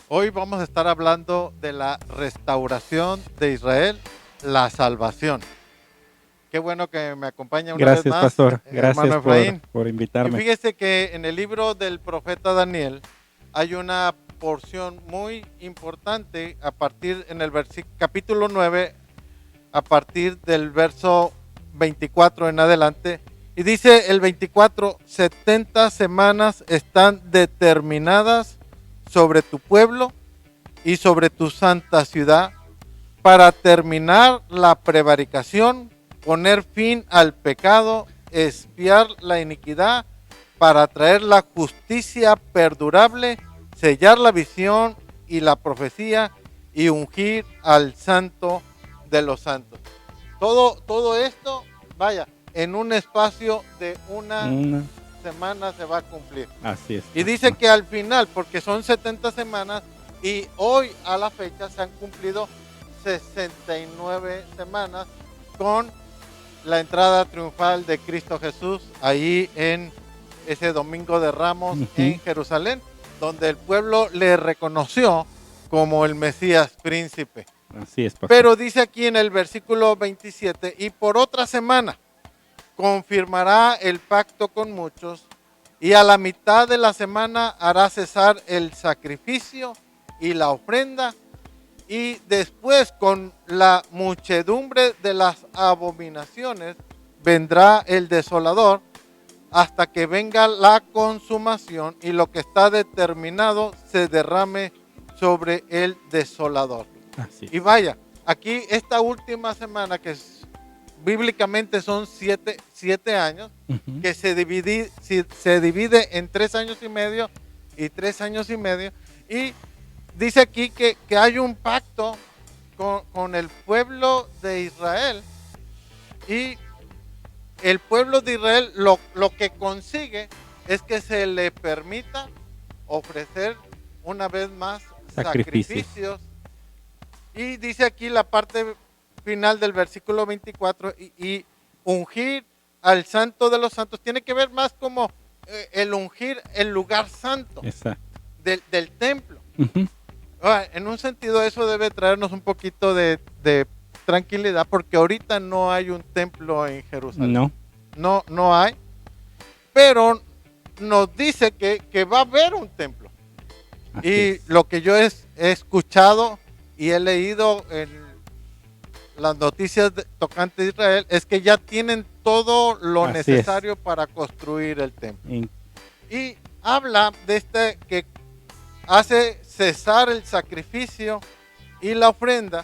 Hoy vamos a estar hablando de la restauración de Israel, la salvación. Qué bueno que me acompaña una vez Gracias, más, pastor. hermano Gracias Efraín. por Y invitarme. fíjese que en el libro del profeta Daniel hay una porción muy importante a partir en el capítulo 9, a partir del verso 24 en adelante. Y dice el 24, 70 semanas están determinadas sobre tu pueblo y sobre tu santa ciudad, para terminar la prevaricación, poner fin al pecado, expiar la iniquidad, para traer la justicia perdurable, sellar la visión y la profecía y ungir al santo de los santos. Todo esto, vaya, en un espacio de una Una, semana se va a cumplir. así es, Y dice pastor. que al final, porque son 70 semanas, y hoy a la fecha se han cumplido 69 semanas con la entrada triunfal de Cristo Jesús ahí en ese Domingo de Ramos Ujú, en Jerusalén, donde el pueblo le reconoció como el Mesías príncipe. así es, pastor. Pero dice aquí en el versículo 27, y por otra semana confirmará el pacto con muchos, y a la mitad de la semana hará cesar el sacrificio y la ofrenda, y después con la muchedumbre de las abominaciones vendrá el desolador, hasta que venga la consumación y lo que está determinado se derrame sobre el desolador. Así Y es. vaya, aquí esta última semana, que bíblicamente son siete años, Ujú, que se divide en 3 años y medio y 3 años y medio. Y dice aquí que hay un pacto con el pueblo de Israel, y el pueblo de Israel lo que consigue es que se le permita ofrecer una vez más Sacrificios. sacrificios. Y dice aquí la parte final del versículo 24, y ungir al santo de los santos tiene que ver más como el ungir el lugar santo Exacto. del templo. Ujú, En un sentido eso debe traernos un poquito de tranquilidad, porque ahorita no hay un templo en Jerusalén. no, No hay, pero nos dice que va a haber un templo. así Y es. lo que yo he escuchado y he leído en las noticias tocantes de Israel es que ya tienen todo lo Así es. necesario para construir el templo. In- Y habla de este que hace cesar el sacrificio y la ofrenda,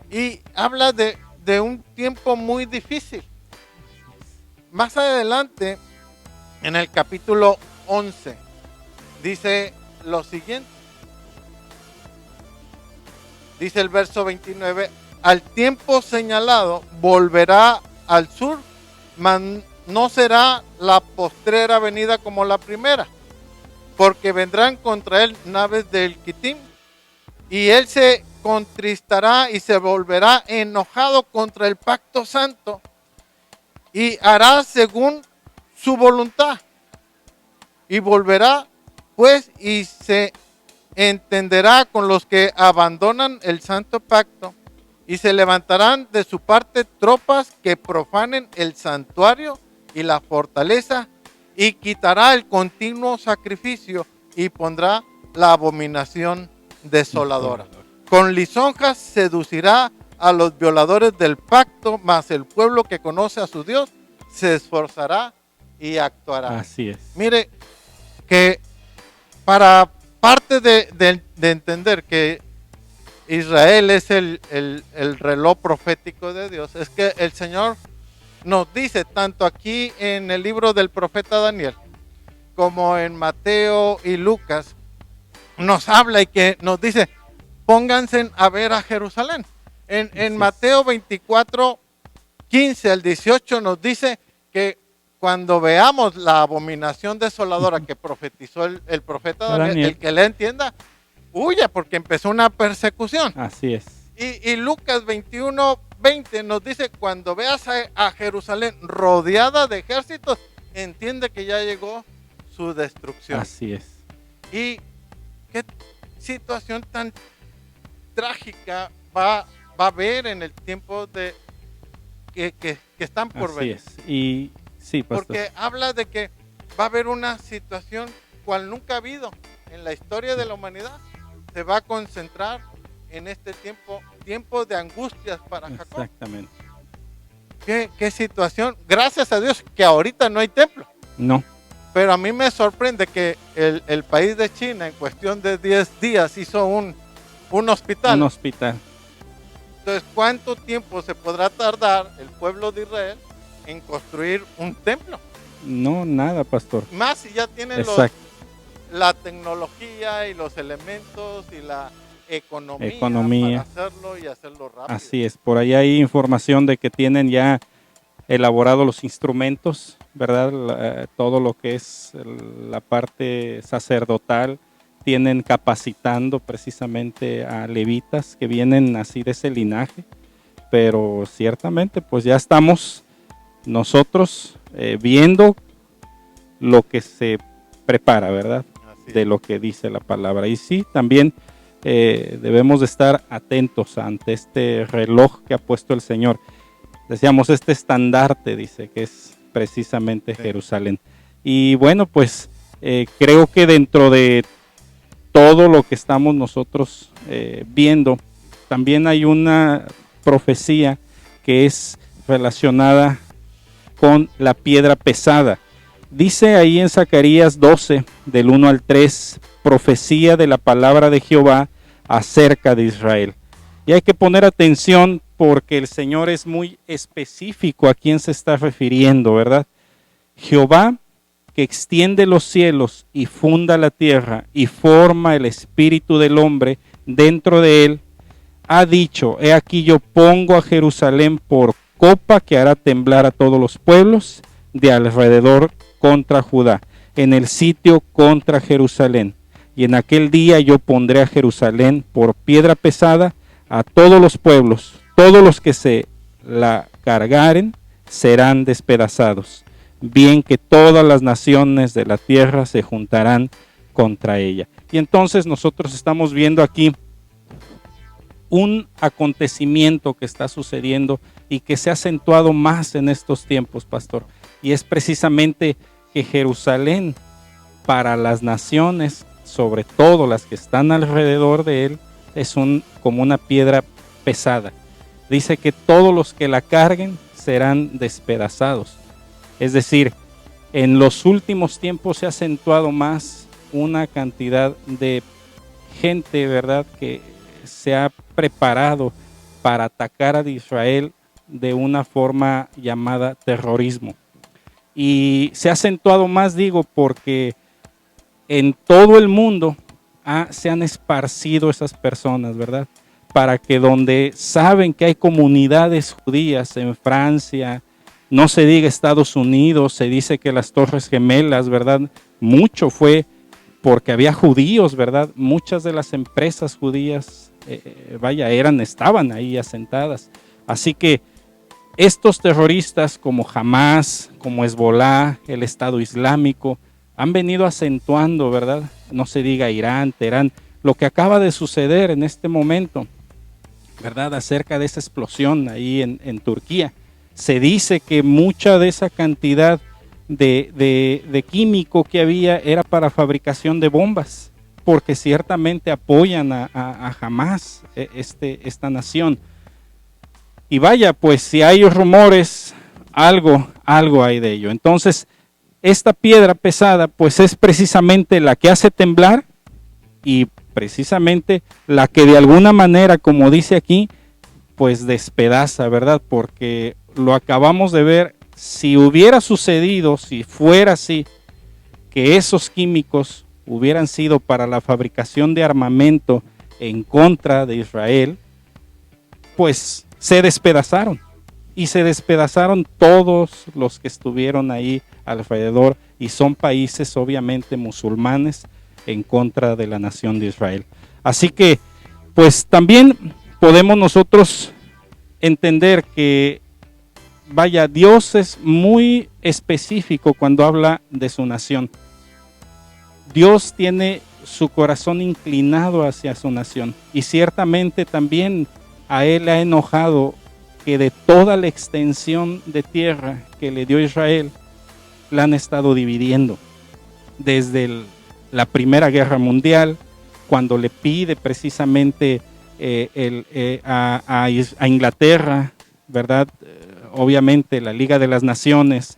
y habla de un tiempo muy difícil. Más adelante, en el capítulo 11, dice lo siguiente. Dice el verso 29, al tiempo señalado volverá al sur, mas no será la postrera venida como la primera, porque vendrán contra él naves del Quitim, y él se contristará y se volverá enojado contra el pacto santo, y hará según su voluntad, y volverá pues y se entenderá con los que abandonan el santo pacto, y se levantarán de su parte tropas que profanen el santuario y la fortaleza, y quitará el continuo sacrificio y pondrá la abominación desoladora. Desolador. Con lisonjas seducirá a los violadores del pacto, mas el pueblo que conoce a su Dios se esforzará y actuará. Así es. Mire, que para parte de entender que Israel es el reloj profético de Dios, es que el Señor nos dice, tanto aquí en el libro del profeta Daniel, como en Mateo y Lucas, nos habla y que nos dice, pónganse a ver a Jerusalén. En Así es. Mateo 24, 15 al 18 nos dice que cuando veamos la abominación desoladora Ujú. que profetizó el profeta A Daniel, Daniel. el que le entienda, huya, porque empezó una persecución. Así es. Y Lucas 21, 20 nos dice, cuando veas a Jerusalén rodeada de ejércitos, entiende que ya llegó su destrucción. Así es. Y que situación tan trágica va a haber en el tiempo de que están por venir? Así es. Y sí, pastor. Porque habla de que va a haber una situación cual nunca ha habido en la historia de la humanidad. Se va a concentrar en este tiempo de angustias para Jacob. Exactamente. ¿Qué situación? Gracias a Dios que ahorita no hay templo. No. Pero a mí me sorprende que el país de China en cuestión de 10 días hizo un hospital. Un hospital. Entonces, ¿cuánto tiempo se podrá tardar el pueblo de Israel en construir un templo? No, nada, pastor. Más si ya tienen la tecnología y los elementos y la economía para hacerlo y hacerlo rápido. Así es, por ahí hay información de que tienen ya elaborado los instrumentos, ¿verdad? Todo lo que es la parte sacerdotal, tienen capacitando precisamente a levitas que vienen así de ese linaje, pero ciertamente pues ya estamos nosotros viendo lo que se prepara, ¿verdad? De lo que dice la palabra. Y sí, también debemos de estar atentos ante este reloj que ha puesto el Señor. Decíamos, este estandarte, dice, que es precisamente Jerusalén. Y bueno, pues creo que dentro de todo lo que estamos nosotros viendo, también hay una profecía que es relacionada con la piedra pesada. Dice ahí en Zacarías 12, del 1 al 3, profecía de la palabra de Jehová acerca de Israel. Y hay que poner atención porque el Señor es muy específico a quién se está refiriendo, ¿verdad? Jehová, que extiende los cielos y funda la tierra y forma el espíritu del hombre dentro de él, ha dicho, he aquí yo pongo a Jerusalén por copa que hará temblar a todos los pueblos de alrededor contra Judá, en el sitio contra Jerusalén. Y en aquel día yo pondré a Jerusalén por piedra pesada a todos los pueblos, todos los que se la cargaren serán despedazados, bien que todas las naciones de la tierra se juntarán contra ella. Y entonces nosotros estamos viendo aquí un acontecimiento que está sucediendo y que se ha acentuado más en estos tiempos, pastor, y es precisamente que Jerusalén para las naciones, sobre todo las que están alrededor de él, es como una piedra pesada. Dice que todos los que la carguen serán despedazados. Es decir, en los últimos tiempos se ha acentuado más una cantidad de gente, ¿verdad?, que se ha preparado para atacar a Israel de una forma llamada terrorismo. Y se ha acentuado más, digo, porque en todo el mundo se han esparcido esas personas, ¿verdad? Para que donde saben que hay comunidades judías en Francia, no se diga Estados Unidos, se dice que las Torres Gemelas, ¿verdad? Mucho fue porque había judíos, ¿verdad? Muchas de las empresas judías, estaban ahí asentadas. Así que estos terroristas como Hamas, como Hezbollah, el Estado Islámico, han venido acentuando, ¿verdad? No se diga Irán, Teherán, lo que acaba de suceder en este momento, ¿verdad? Acerca de esa explosión ahí en Turquía. Se dice que mucha de esa cantidad de químico que había era para fabricación de bombas, porque ciertamente apoyan a Hamas, esta nación. Y vaya, pues si hay rumores, algo hay de ello. Entonces, esta piedra pesada, pues es precisamente la que hace temblar y precisamente la que de alguna manera, como dice aquí, pues despedaza, ¿verdad? Porque lo acabamos de ver, si hubiera sucedido, si fuera así, que esos químicos hubieran sido para la fabricación de armamento en contra de Israel, pues se despedazaron. Y se despedazaron todos los que estuvieron ahí alrededor y son países obviamente musulmanes en contra de la nación de Israel. Así que pues también podemos nosotros entender que vaya, Dios es muy específico cuando habla de su nación. Dios tiene su corazón inclinado hacia su nación. Y ciertamente también a él le ha enojado que de toda la extensión de tierra que le dio Israel, la han estado dividiendo. Desde la Primera Guerra Mundial, cuando le pide precisamente a Inglaterra, ¿verdad? Obviamente la Liga de las Naciones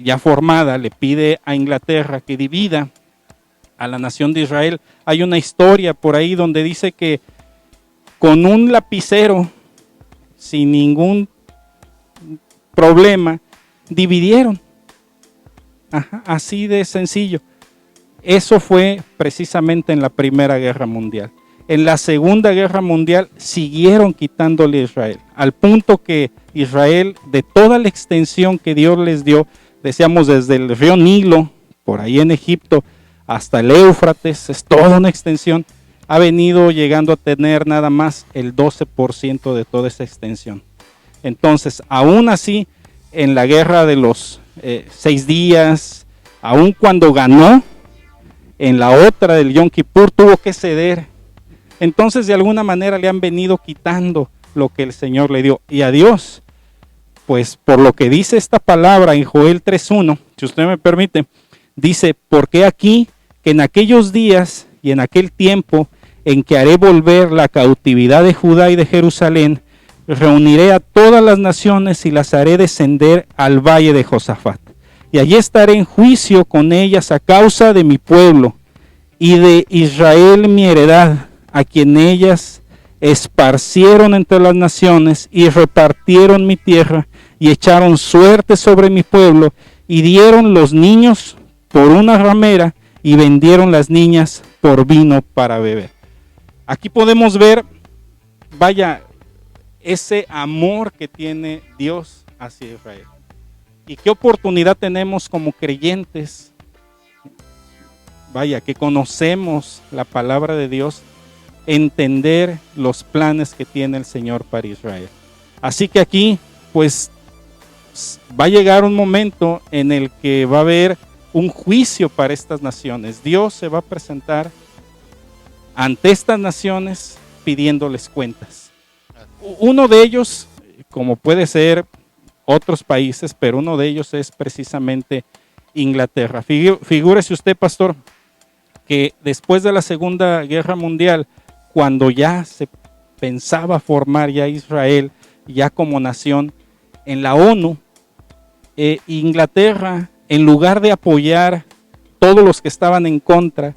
ya formada le pide a Inglaterra que divida a la nación de Israel. Hay una historia por ahí donde dice que con un lapicero, sin ningún problema, dividieron. Ajá, así de sencillo. Eso fue precisamente en la Primera Guerra Mundial. En la Segunda Guerra Mundial siguieron quitándole a Israel, al punto que Israel, de toda la extensión que Dios les dio, decíamos desde el río Nilo, por ahí en Egipto, hasta el Éufrates, es toda una extensión, ha venido llegando a tener nada más el 12% de toda esa extensión. Entonces, aún así, en la guerra de los 6 días, aún cuando ganó, en la otra del Yom Kippur tuvo que ceder. Entonces, de alguna manera le han venido quitando lo que el Señor le dio. Y a Dios, pues por lo que dice esta palabra en Joel 3:1, si usted me permite, dice, porque aquí que en aquellos días y en aquel tiempo en que haré volver la cautividad de Judá y de Jerusalén, reuniré a todas las naciones y las haré descender al valle de Josafat. Y allí estaré en juicio con ellas a causa de mi pueblo y de Israel mi heredad, a quien ellas esparcieron entre las naciones y repartieron mi tierra y echaron suerte sobre mi pueblo y dieron los niños por una ramera y vendieron las niñas por vino para beber. Aquí podemos ver, vaya, ese amor que tiene Dios hacia Israel. Y qué oportunidad tenemos como creyentes, vaya, que conocemos la palabra de Dios, entender los planes que tiene el Señor para Israel. Así que aquí, pues, va a llegar un momento en el que va a haber un juicio para estas naciones. Dios se va a presentar ante estas naciones pidiéndoles cuentas. Uno de ellos, como puede ser otros países, pero uno de ellos es precisamente Inglaterra. Figúrese usted, pastor, que después de la Segunda Guerra Mundial, cuando ya se pensaba formar ya Israel, ya como nación, en la ONU, Inglaterra, en lugar de apoyar todos los que estaban en contra,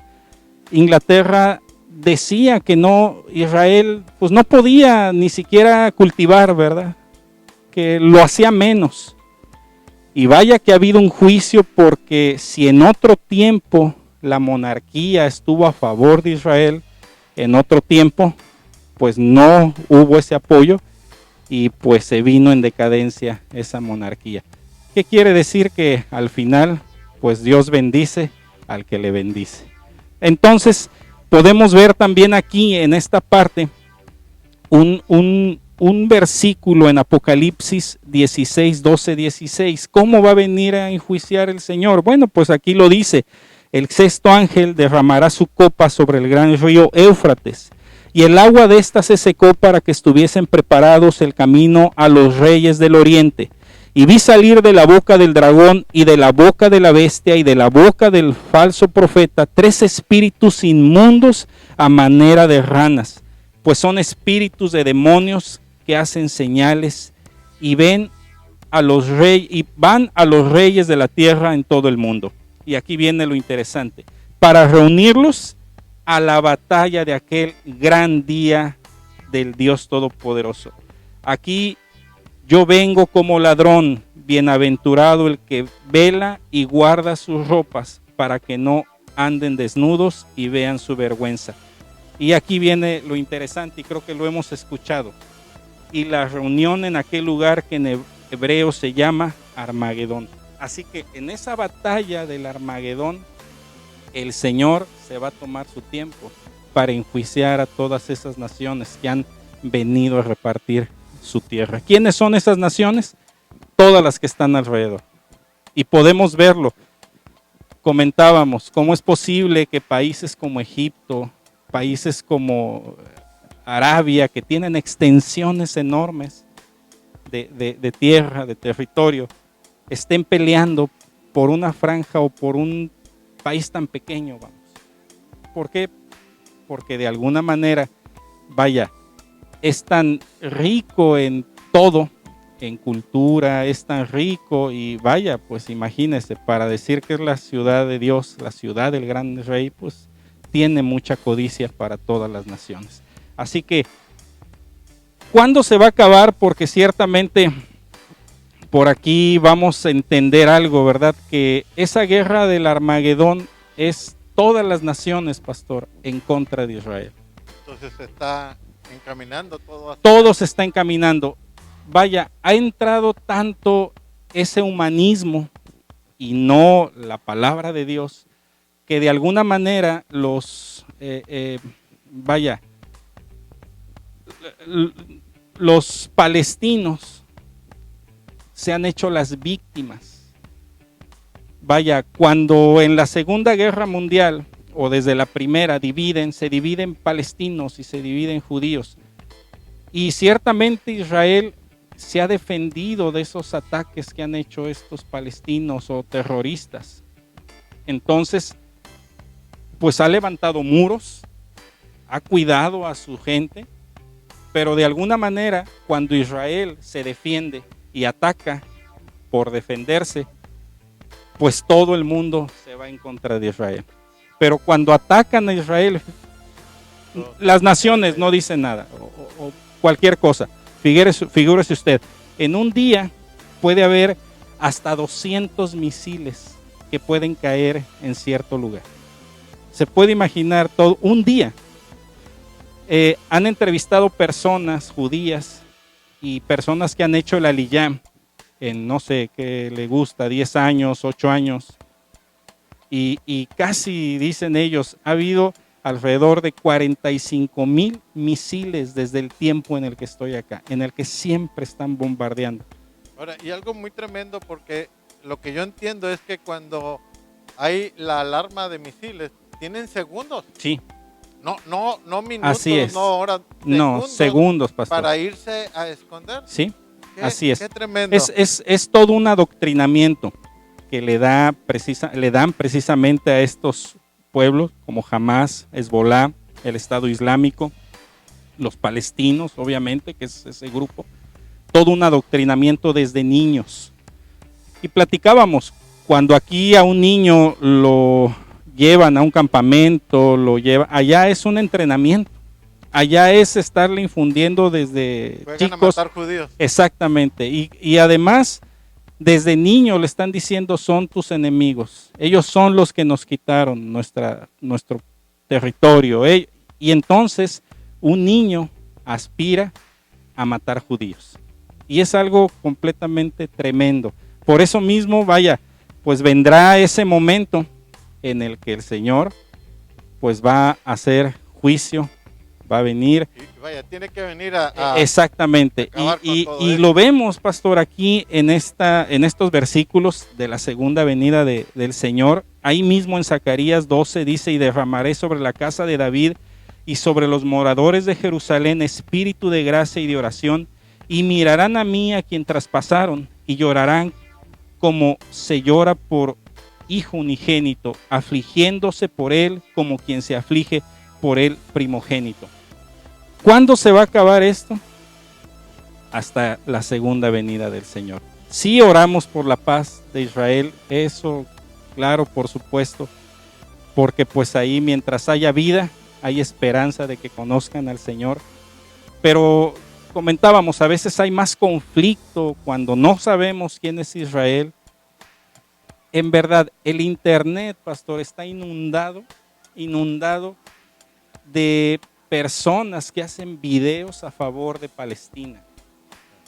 Inglaterra decía que no, Israel pues no podía ni siquiera cultivar, ¿verdad? Que lo hacía menos. Y vaya que ha habido un juicio, porque si en otro tiempo la monarquía estuvo a favor de Israel, en otro tiempo pues no hubo ese apoyo y pues se vino en decadencia esa monarquía. ¿Qué quiere decir? Que al final pues Dios bendice al que le bendice. Entonces podemos ver también aquí en esta parte un versículo en Apocalipsis 16, 12, 16. ¿Cómo va a venir a enjuiciar el Señor? Bueno, pues aquí lo dice: el sexto ángel derramará su copa sobre el gran río Éufrates, y el agua de ésta se secó para que estuviesen preparados el camino a los reyes del oriente. Y vi salir de la boca del dragón y de la boca de la bestia y de la boca del falso profeta 3 espíritus inmundos a manera de ranas, pues son espíritus de demonios que hacen señales y van a los reyes de la tierra en todo el mundo. Y aquí viene lo interesante: para reunirlos a la batalla de aquel gran día del Dios Todopoderoso. Aquí yo vengo como ladrón, bienaventurado el que vela y guarda sus ropas, para que no anden desnudos y vean su vergüenza. Y aquí viene lo interesante, y creo que lo hemos escuchado. Y la reunión en aquel lugar que en hebreo se llama Armagedón. Así que en esa batalla del Armagedón, el Señor se va a tomar su tiempo para enjuiciar a todas esas naciones que han venido a repartir su tierra. ¿Quiénes son esas naciones? Todas las que están alrededor. Y podemos verlo. comentábamos, ¿cómo es posible que países como Egipto, países como Arabia, que tienen extensiones enormes de tierra, de territorio, estén peleando por una franja o por un país tan pequeño? Vamos. ¿Por qué? Porque de alguna manera, vaya, es tan rico en todo, en cultura, es tan rico y vaya, pues imagínese, para decir que es la ciudad de Dios, la ciudad del gran rey, pues tiene mucha codicia para todas las naciones. Así que, ¿cuándo se va a acabar? Porque ciertamente por aquí vamos a entender algo, ¿verdad? Que esa guerra del Armagedón es todas las naciones, pastor, en contra de Israel. Entonces se está encaminando todo hacia... Todo se está encaminando. Vaya, ha entrado tanto ese humanismo y no la palabra de Dios, que de alguna manera los palestinos se han hecho las víctimas. Vaya, cuando en la Segunda Guerra Mundial o desde la primera se dividen palestinos y se dividen judíos. Y ciertamente Israel se ha defendido de esos ataques que han hecho estos palestinos o terroristas. Entonces, pues ha levantado muros, ha cuidado a su gente, pero de alguna manera, cuando Israel se defiende y ataca por defenderse, pues todo el mundo se va en contra de Israel. Pero cuando atacan a Israel, las naciones no dicen nada, o cualquier cosa. Figúrese usted, en un día puede haber hasta 200 misiles que pueden caer en cierto lugar. Se puede imaginar todo, un día. Han entrevistado personas judías y personas que han hecho el Aliyah en no sé qué le gusta, 10 años, 8 años. Y casi, dicen ellos, ha habido alrededor de 45,000 misiles desde el tiempo en el que estoy acá, en el que siempre están bombardeando. Ahora, y algo muy tremendo, porque lo que yo entiendo es que cuando hay la alarma de misiles, tienen segundos. Sí. No minutos, así es. no horas, no, segundos, pastor. Para irse a esconder. Sí, así es. Qué tremendo. Es todo un adoctrinamiento que le dan precisamente a estos pueblos como Hamas, Hezbolá, el Estado Islámico, los palestinos, obviamente, que es ese grupo, todo un adoctrinamiento desde niños. Y platicábamos, cuando aquí a un niño lo llevan a un campamento, allá es un entrenamiento, allá es estarle infundiendo desde Juegan chicos. a matar judíos. Exactamente, y además desde niño le están diciendo son tus enemigos, ellos son los que nos quitaron nuestro territorio, y entonces un niño aspira a matar judíos, y es algo completamente tremendo. Por eso mismo, vaya, pues vendrá ese momento en el que el Señor pues va a hacer juicio, va a venir. Y vaya, tiene que venir exactamente. Y lo vemos, pastor, aquí en estos versículos de la segunda venida del Señor. Ahí mismo en Zacarías 12 dice: y derramaré sobre la casa de David y sobre los moradores de Jerusalén espíritu de gracia y de oración, y mirarán a mí a quien traspasaron, y llorarán como se llora por hijo unigénito, afligiéndose por él como quien se aflige por el primogénito. ¿Cuándo se va a acabar esto? Hasta la segunda venida del Señor. Sí oramos por la paz de Israel, eso, claro, por supuesto, porque pues ahí mientras haya vida, hay esperanza de que conozcan al Señor. Pero comentábamos, a veces hay más conflicto cuando no sabemos quién es Israel. En verdad, el internet, pastor, está inundado de personas que hacen videos a favor de Palestina,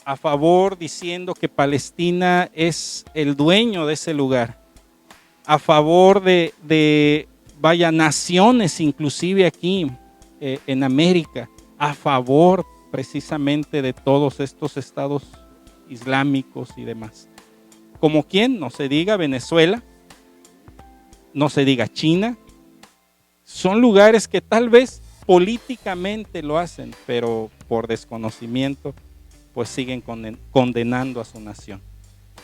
a favor diciendo que Palestina es el dueño de ese lugar, a favor de naciones inclusive aquí en América, a favor precisamente de todos estos estados islámicos y demás. Como quien, no se diga Venezuela, no se diga China. Son lugares que tal vez políticamente lo hacen, pero por desconocimiento, pues siguen condenando a su nación.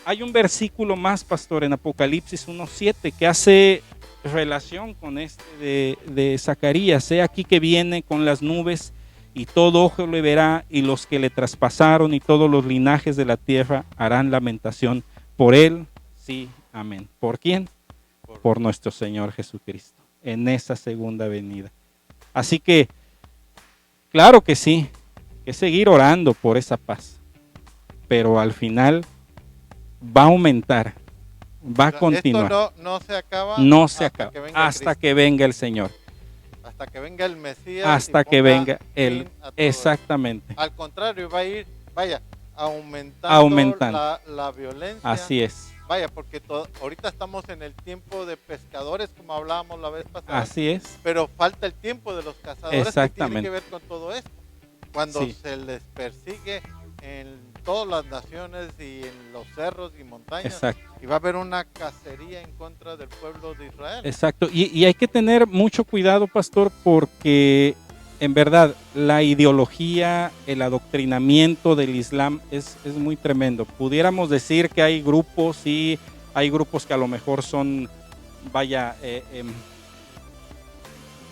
Hay un versículo más, pastor, en Apocalipsis 1:7 que hace relación con este de Zacarías. He aquí que viene con las nubes y todo ojo le verá, y los que le traspasaron y todos los linajes de la tierra harán lamentación por él. Sí, amén. ¿Por quién? Por nuestro Señor Jesucristo, en esa segunda venida. Así que, claro que sí, hay que seguir orando por esa paz, pero al final va a aumentar, va a continuar. Esto no se acaba, no se acaba hasta que venga el Señor. Hasta que venga el Mesías. Hasta que venga el... Exactamente. Al contrario, va a ir, vaya, aumentando. La violencia. Así es. Vaya, porque ahorita estamos en el tiempo de pescadores, como hablábamos la vez pasada. Así es. Pero falta el tiempo de los cazadores. Exactamente. Que tiene que ver con todo esto. Cuando sí. se les persigue en todas las naciones y en los cerros y montañas. Exacto. Y va a haber una cacería en contra del pueblo de Israel. Exacto. Y hay que tener mucho cuidado, pastor, porque en verdad la ideología, el adoctrinamiento del Islam es muy tremendo. Pudiéramos decir que hay grupos, sí, hay grupos que a lo mejor son, vaya,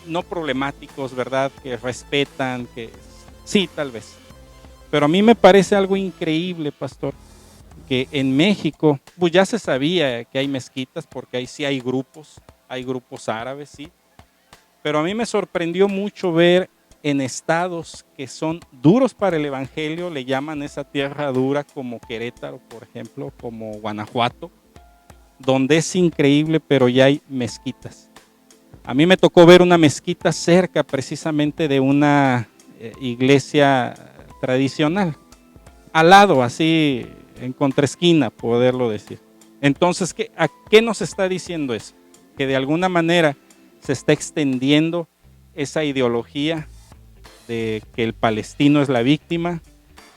no problemáticos, ¿verdad? Que respetan, que sí, tal vez. Pero a mí me parece algo increíble, pastor, que en México, pues ya se sabía que hay mezquitas, porque ahí sí hay grupos árabes, sí. Pero a mí me sorprendió mucho ver en estados que son duros para el evangelio, le llaman esa tierra dura, como Querétaro, por ejemplo, como Guanajuato, donde es increíble, pero ya hay mezquitas. A mí me tocó ver una mezquita cerca precisamente de una iglesia tradicional, al lado, así en contraesquina, poderlo decir. Entonces, ¿a qué nos está diciendo eso? Que de alguna manera se está extendiendo esa ideología de que el palestino es la víctima,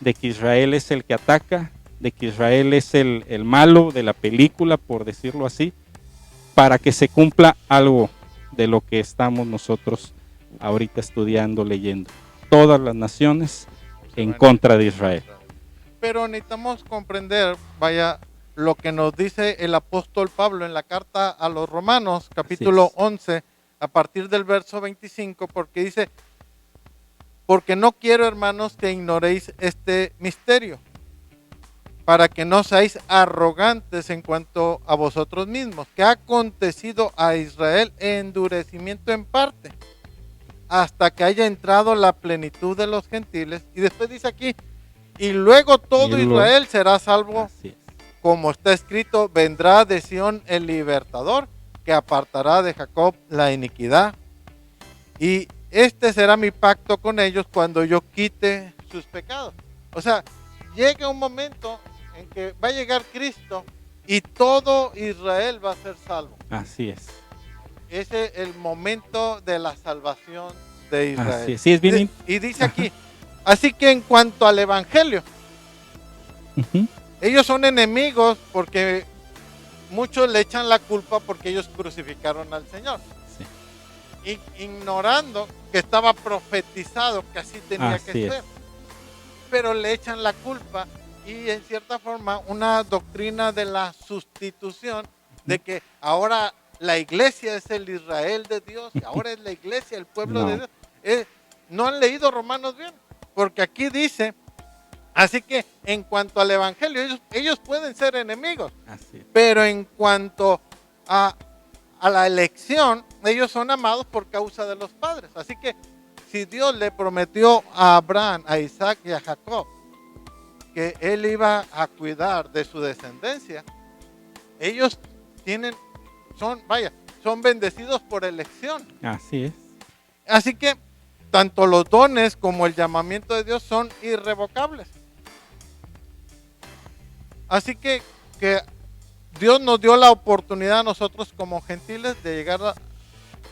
de que Israel es el que ataca, de que Israel es el malo de la película, por decirlo así, para que se cumpla algo de lo que estamos nosotros ahorita estudiando, leyendo. Todas las naciones en contra de Israel. Pero necesitamos comprender, vaya, lo que nos dice el apóstol Pablo en la carta a los Romanos, capítulo 11, a partir del verso 25, porque dice: porque no quiero, hermanos, que ignoréis este misterio, para que no seáis arrogantes en cuanto a vosotros mismos, que ha acontecido a Israel endurecimiento en parte, hasta que haya entrado la plenitud de los gentiles. Y después dice aquí: y luego todo Israel será salvo, como está escrito: vendrá de Sión el libertador, que apartará de Jacob la iniquidad. Y este será mi pacto con ellos cuando yo quite sus pecados. O sea, llega un momento en que va a llegar Cristo y todo Israel va a ser salvo. Así es. Ese es el momento de la salvación de Israel. Así es. Sí, es bien. Y dice aquí: así que en cuanto al evangelio, ellos son enemigos porque muchos le echan la culpa porque ellos crucificaron al Señor. Sí. Ignorando que estaba profetizado que así tenía que ser. Pero le echan la culpa, y en cierta forma una doctrina de la sustitución, de que ahora la iglesia es el Israel de Dios, y ahora es la iglesia, el pueblo de Dios. No han leído Romanos bien, porque aquí dice: así que en cuanto al evangelio, ellos pueden ser enemigos, pero en cuanto a la elección, ellos son amados por causa de los padres. Así que si Dios le prometió a Abraham, a Isaac y a Jacob que él iba a cuidar de su descendencia, ellos son bendecidos por elección. Así es. Así que tanto los dones como el llamamiento de Dios son irrevocables. Así que Dios nos dio la oportunidad a nosotros como gentiles de llegar a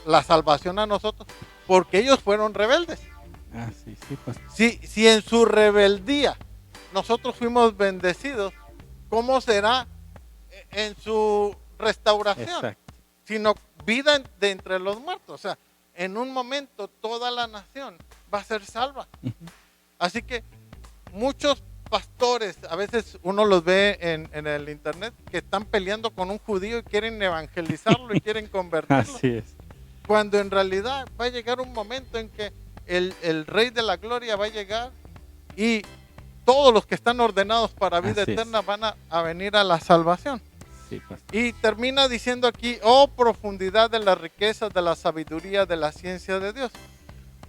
la salvación a nosotros, porque ellos fueron rebeldes. Si en su rebeldía nosotros fuimos bendecidos, ¿cómo será en su restauración? Exacto. sino vida de entre los muertos. O sea, en un momento toda la nación va a ser salva. Así que muchos pastores, a veces uno los ve en el internet, que están peleando con un judío y quieren evangelizarlo y quieren convertirlo. Así es. Cuando en realidad va a llegar un momento en que el Rey de la Gloria va a llegar y todos los que están ordenados para vida Así eterna van a venir a la salvación. Sí, pastor. Y termina diciendo aquí, oh profundidad de las riquezas, de la sabiduría, de la ciencia de Dios.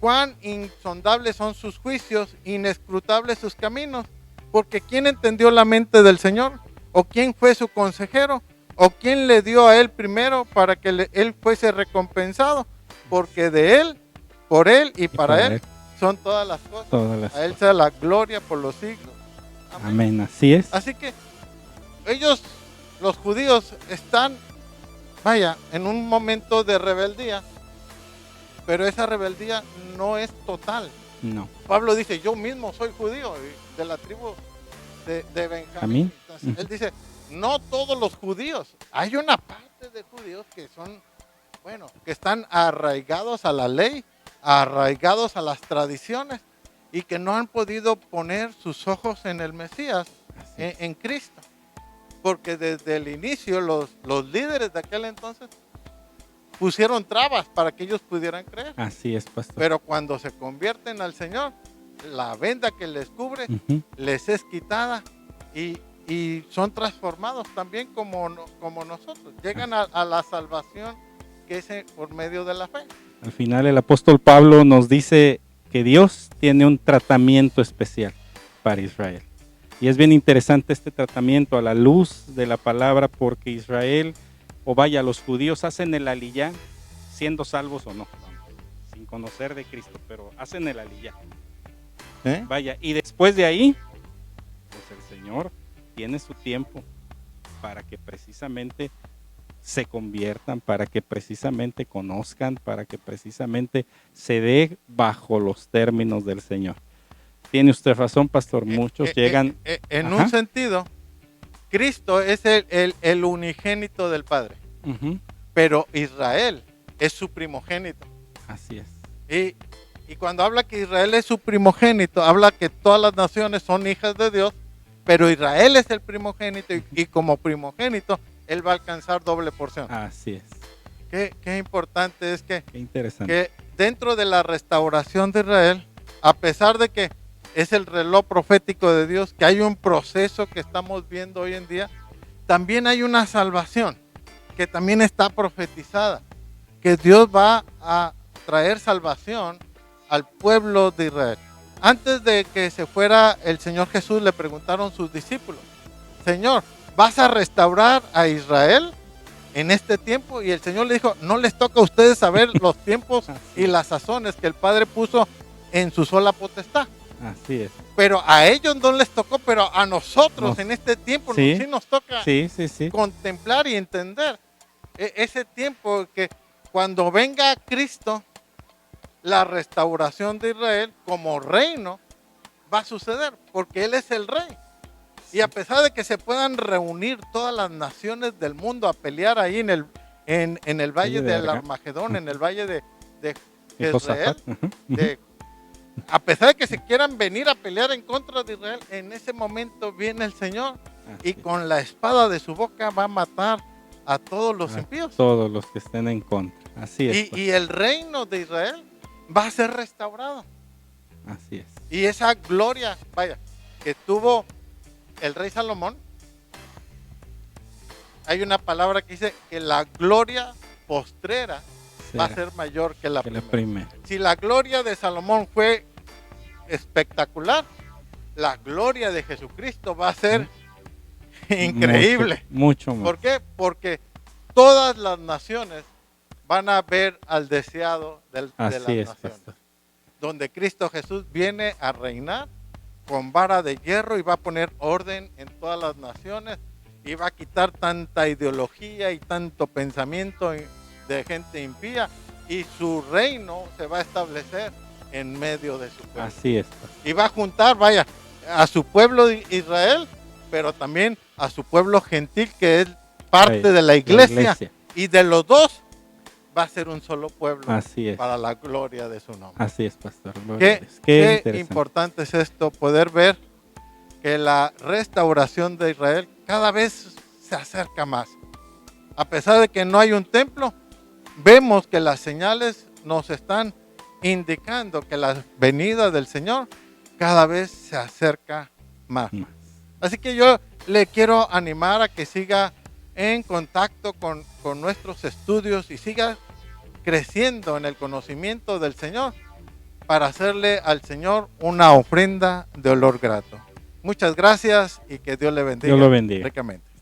Cuán insondables son sus juicios, inescrutables sus caminos. Porque ¿quién entendió la mente del Señor? ¿O quién fue su consejero? ¿O quién le dio a él primero para que él fuese recompensado? Porque de él, por él y para él son todas las cosas. Todas las A él cosas. sea la gloria por los siglos. Amén. Amén. Así es. Así que ellos, los judíos, están, vaya, en un momento de rebeldía, pero esa rebeldía no es total. No. Pablo dice, yo mismo soy judío de la tribu de Benjamín. Entonces, él dice, no todos los judíos, hay una parte de judíos que son, bueno, que están arraigados a la ley, arraigados a las tradiciones y que no han podido poner sus ojos en el Mesías, en Cristo. Porque desde el inicio los líderes de aquel entonces pusieron trabas para que ellos pudieran creer. Así es, pastor. Pero cuando se convierten al Señor, la venda que les cubre les es quitada y son transformados también como nosotros. Llegan a la salvación que es por medio de la fe. Al final el apóstol Pablo nos dice que Dios tiene un tratamiento especial para Israel. Y es bien interesante este tratamiento a la luz de la palabra, porque Israel, o vaya, los judíos hacen el aliyá, siendo salvos o no, sin conocer de Cristo, pero hacen el aliyá. Vaya, y después de ahí, pues el Señor tiene su tiempo para que precisamente se conviertan, para que precisamente conozcan, para que precisamente se dé bajo los términos del Señor. Tiene usted razón, pastor, muchos llegan... en un sentido, Cristo es el unigénito del Padre, pero Israel es su primogénito. Así es. Y cuando habla que Israel es su primogénito, habla que todas las naciones son hijas de Dios, pero Israel es el primogénito y como primogénito, él va a alcanzar doble porción. Así es. Qué importante es Qué interesante. que dentro de la restauración de Israel, a pesar de que es el reloj profético de Dios, que hay un proceso que estamos viendo hoy en día, también hay una salvación que también está profetizada, que Dios va a traer salvación al pueblo de Israel. Antes de que se fuera el Señor Jesús, le preguntaron sus discípulos, Señor, ¿vas a restaurar a Israel en este tiempo? Y el Señor le dijo, no les toca a ustedes saber los tiempos y las sazones que el Padre puso en su sola potestad. Así es. Pero a ellos no les tocó, pero a nosotros en este tiempo sí nos toca contemplar y entender ese tiempo que cuando venga Cristo, la restauración de Israel como reino va a suceder, porque Él es el rey. Y a pesar de que se puedan reunir todas las naciones del mundo a pelear ahí en el valle del Armagedón, en el valle de Israel, a pesar de que se quieran venir a pelear en contra de Israel, en ese momento viene el Señor y con la espada de su boca va a matar a todos los impíos. Todos los que estén en contra. Así es. Y el reino de Israel va a ser restaurado. Así es. Y esa gloria, vaya, que tuvo el rey Salomón, hay una palabra que dice que la gloria postrera va a ser mayor que la primera. Si la gloria de Salomón fue espectacular, la gloria de Jesucristo va a ser increíble. Mucho más. ¿Por qué? Porque todas las naciones van a ver al deseado de las naciones. Pastor. Donde Cristo Jesús viene a reinar con vara de hierro y va a poner orden en todas las naciones y va a quitar tanta ideología y tanto pensamiento de gente impía, y su reino se va a establecer en medio de su pueblo. Así es. Y va a juntar, vaya, a su pueblo de Israel, pero también a su pueblo gentil, que es parte de la iglesia, Y de los dos va a ser un solo pueblo. Así es. Para la gloria de su nombre. Así es, pastor. Gloria a Dios. Qué interesante. importante es esto, poder ver que la restauración de Israel cada vez se acerca más. A pesar de que no hay un templo, vemos que las señales nos están indicando que la venida del Señor cada vez se acerca más. Así que yo le quiero animar a que siga en contacto con nuestros estudios y siga creciendo en el conocimiento del Señor para hacerle al Señor una ofrenda de olor grato. Muchas gracias y que Dios le bendiga. Dios lo bendiga. Ricamente.